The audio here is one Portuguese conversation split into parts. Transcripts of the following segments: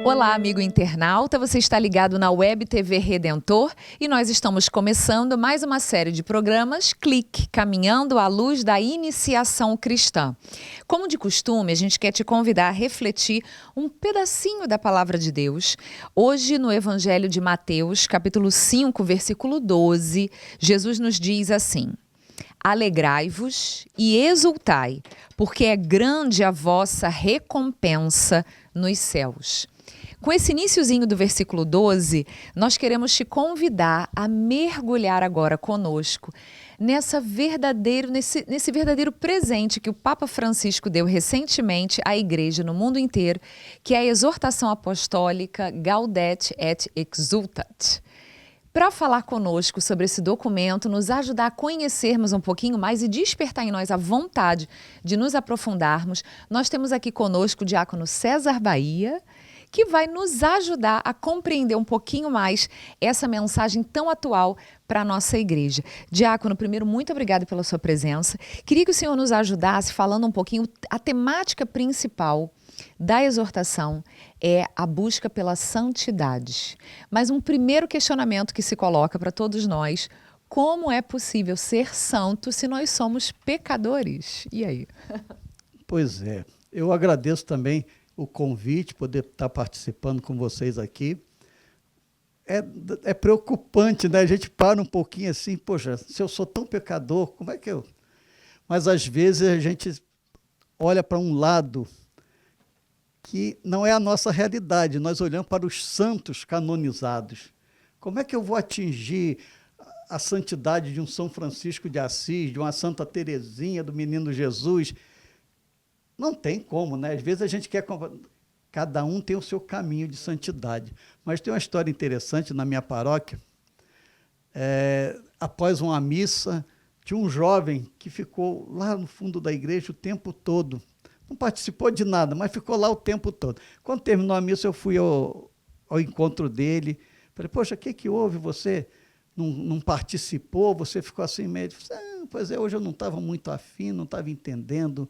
Olá, amigo internauta, você está ligado na Web TV Redentor e nós estamos começando mais uma série de programas Clique, caminhando à luz da iniciação cristã. Como de costume, a gente quer te convidar a refletir um pedacinho da palavra de Deus. Hoje, no Evangelho de Mateus, capítulo 5, versículo 12, Jesus nos diz assim: Alegrai-vos e exultai, porque é grande a vossa recompensa nos céus. Com esse iniciozinho do versículo 12, nós queremos te convidar a mergulhar agora conosco nesse verdadeiro presente que o Papa Francisco deu recentemente à igreja no mundo inteiro, que é a exortação apostólica Gaudete et Exsultat. Para falar conosco sobre esse documento, nos ajudar a conhecermos um pouquinho mais e despertar em nós a vontade de nos aprofundarmos, nós temos aqui conosco o diácono César Bahia, que vai nos ajudar a compreender um pouquinho mais essa mensagem tão atual para a nossa igreja. Diácono, primeiro, muito obrigada pela sua presença. Queria que o senhor nos ajudasse falando um pouquinho, a temática principal da exortação é a busca pela santidade. Mas um primeiro questionamento que se coloca para todos nós: como é possível ser santo se nós somos pecadores? E aí? Pois é, eu agradeço também o convite, poder estar participando com vocês aqui. É preocupante, né? A gente para um pouquinho assim, poxa, se eu sou tão pecador, como é que eu... Mas às vezes a gente olha para um lado que não é a nossa realidade, nós olhamos para os santos canonizados. Como é que eu vou atingir a santidade de um São Francisco de Assis, de uma Santa Teresinha, do Menino Jesus? Não tem como, né? Às vezes a gente quer... Cada um tem o seu caminho de santidade. Mas tem uma história interessante na minha paróquia. Após uma missa, tinha um jovem que ficou lá no fundo da igreja o tempo todo. Não participou de nada, mas ficou lá o tempo todo. Quando terminou a missa, eu fui ao encontro dele. Falei, poxa, o que houve? Você não participou? Você ficou assim meio... Pois é, hoje eu não estava muito afim, não estava entendendo.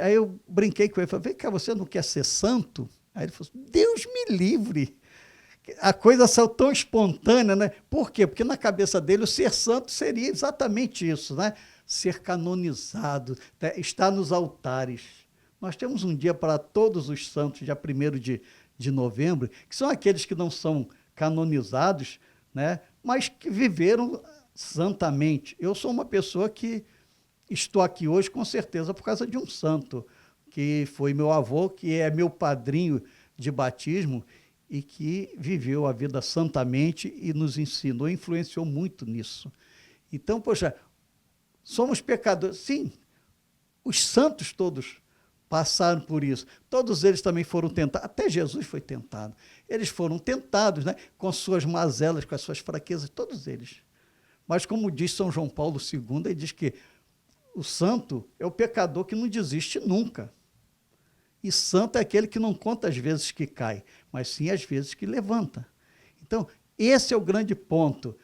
Aí eu brinquei com ele, falei, vem cá, você não quer ser santo? Aí ele falou, Deus me livre. A coisa saiu tão espontânea, né? Por quê? Porque na cabeça dele o ser santo seria exatamente isso, né? Ser canonizado, né? Estar nos altares. Nós temos um dia para todos os santos, dia 1º de novembro, que são aqueles que não são canonizados, né? Mas que viveram santamente. Eu sou uma pessoa que estou aqui hoje, com certeza, por causa de um santo, que foi meu avô, que é meu padrinho de batismo e que viveu a vida santamente e nos ensinou, influenciou muito nisso. Então, poxa, somos pecadores. Sim, os santos todos passaram por isso. Todos eles também foram tentados. Até Jesus foi tentado. Eles foram tentados, né? Com suas mazelas, com as suas fraquezas, todos eles. Mas, como diz São João Paulo II, ele diz que o santo é o pecador que não desiste nunca. E santo é aquele que não conta as vezes que cai, mas sim as vezes que levanta. Então, esse é o grande ponto.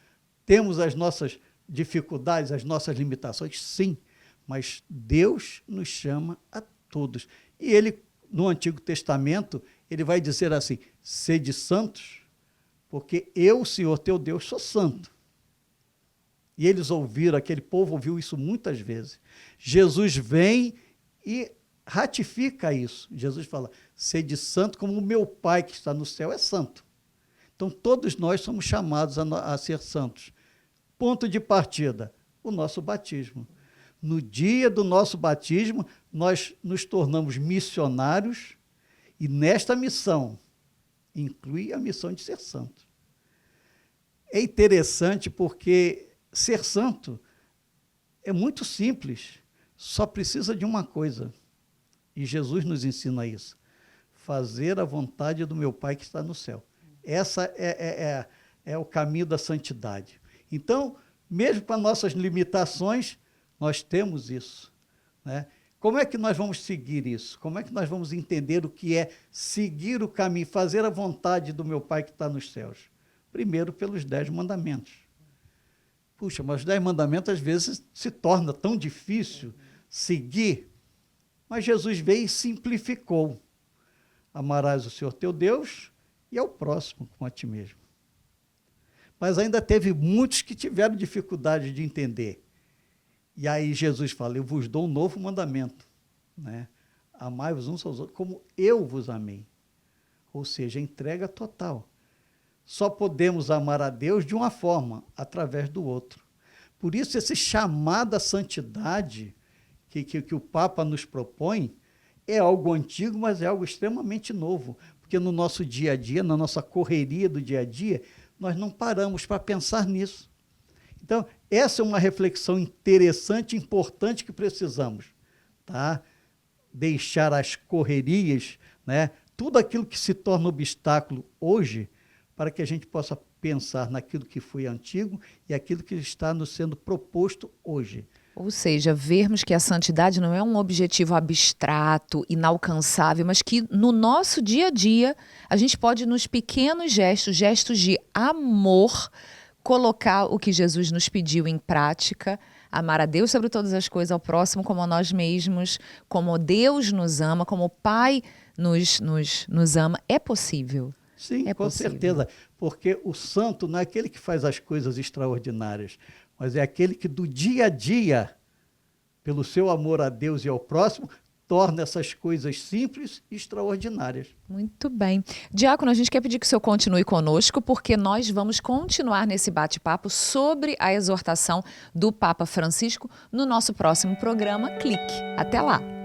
Temos as nossas dificuldades, as nossas limitações, sim, mas Deus nos chama a todos. E ele, no Antigo Testamento, ele vai dizer assim, sede santos, porque eu, Senhor teu Deus, sou santo. E eles ouviram, aquele povo ouviu isso muitas vezes. Jesus vem e ratifica isso. Jesus fala, sede santo como o meu Pai que está no céu é santo. Então, todos nós somos chamados a ser santos. Ponto de partida, o nosso batismo. No dia do nosso batismo, nós nos tornamos missionários e nesta missão inclui a missão de ser santo. É interessante porque ser santo é muito simples, só precisa de uma coisa, e Jesus nos ensina isso, fazer a vontade do meu Pai que está no céu. Essa é o caminho da santidade. Então, mesmo com as nossas limitações, nós temos isso, né? Como é que nós vamos seguir isso? Como é que nós vamos entender o que é seguir o caminho, fazer a vontade do meu Pai que está nos céus? Primeiro, pelos 10 mandamentos. Puxa, mas os 10 mandamentos, às vezes, se torna tão difícil seguir. Mas Jesus veio e simplificou. Amarás o Senhor teu Deus e ao próximo como a ti mesmo. Mas ainda teve muitos que tiveram dificuldade de entender. E aí Jesus fala, eu vos dou um novo mandamento, né? Amai-vos uns aos outros como eu vos amei. Ou seja, entrega total. Só podemos amar a Deus de uma forma, através do outro. Por isso, esse chamado à santidade que o Papa nos propõe é algo antigo, mas é algo extremamente novo. Porque no nosso dia a dia, na nossa correria do dia a dia, nós não paramos para pensar nisso. Então, essa é uma reflexão interessante e importante que precisamos, tá? Deixar as correrias, né? Tudo aquilo que se torna obstáculo hoje, para que a gente possa pensar naquilo que foi antigo e aquilo que está nos sendo proposto hoje. Ou seja, vermos que a santidade não é um objetivo abstrato, inalcançável, mas que no nosso dia a dia, a gente pode, nos pequenos gestos, gestos de amor, colocar o que Jesus nos pediu em prática, amar a Deus sobre todas as coisas, ao próximo como a nós mesmos, como Deus nos ama, como o Pai nos ama. É possível. Sim, é com possível. certeza, porque o santo não é aquele que faz as coisas extraordinárias, mas é aquele que do dia a dia, pelo seu amor a Deus e ao próximo, torna essas coisas simples e extraordinárias. Muito bem. Diácono, a gente quer pedir que o senhor continue conosco, porque nós vamos continuar nesse bate-papo sobre a exortação do Papa Francisco no nosso próximo programa Clique. Até lá!